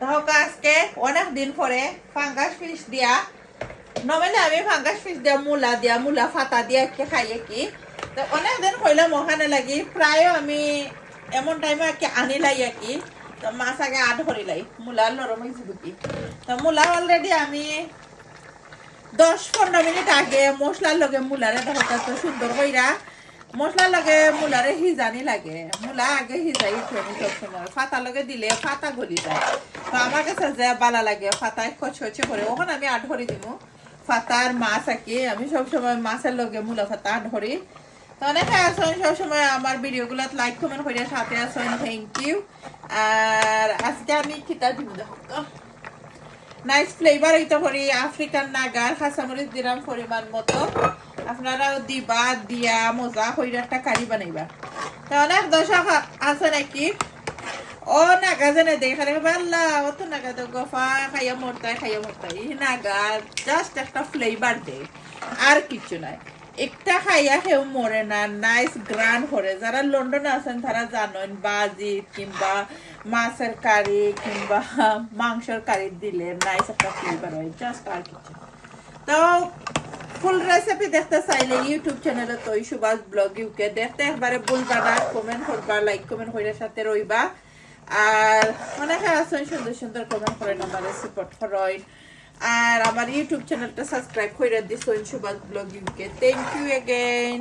হোক আজকে অনেক দিন পরে ফাঙ্গাস ফিশ দিয়া নর্মালি আমি ফাঙ্গাস ফিশ দিয়া মূলা ফাতা দিয়া খাই কি তো অনেক দিন হইলাম ওখানে লাগি প্রায় আমি এমন টাইমে কি আনি লাই কি তো মাছ আগে আধ ধরি লাই মূলা নরম হয়েছে কি তো মূলা অলরেডি আমি 10-15 মিনিট আগে মশলার লগে মূলারে দেখা তো সুন্দর কইরা মশলার লগে মূলারে হিজানি লাগে মূলা আগে হিজাই আমি সবসময় ফাতা লগে দিলে ফাতা গলি যায় তো আমার কাছে যে বালা লাগে ফাতায় খচখচে করে ওখানে আমি আধ ধরি দিব ফাতার মাছ আঁকি আমি সবসময় মাছের লগে মূলা ফাতা আধ ধরি তো অনেকে আসেন সবসময় আমার ভিডিওগুলো লাইক কমেন্ট করে সাথে আসেন থ্যাংক ইউ আর আজকে আমি খিতা দিব দেখো নাইস ফ্লেভার হইতে পারি আফ্রিকান নাগার কাঁচামরিচ দিলাম পরিমাণ মতো আপনারাও দিবা দিয়া মজা হইরা একটা কারি বানাইবা তো অনেক দর্শক আছে নাকি ও নাগা জানে দেখালে আল্লাহ ও তো নাগা তো গফা খাইয়া মরতাই নাগা জাস্ট একটা ফ্লেভার দেয় আর কিছু নাই একটা খাইয়া কেউ মরে না নাইস গ্রান করে যারা লন্ডনে আছেন তারা জানেন বাজি কিংবা মাছের কারি কিংবা মাংসের কারি দিলে নাইস একটা ফ্লেভার হয় জাস্ট আর কিছু তো ফুল রেসিপি দেখতে চাইলে ইউটিউব চ্যানেলে তো সুভাষ ব্লগ ইউকে দেখতে একবারে ভুলবা না কমেন্ট করবা লাইক কমেন্ট করে সাথে রইবা আর অনেকে আছেন সুন্দর সুন্দর কমেন্ট করেন আমার সাপোর্ট করেন আর আমার ইউটিউব চ্যানেলটা সাবস্ক্রাইব করে দিছেন Subhash blog UK thank you again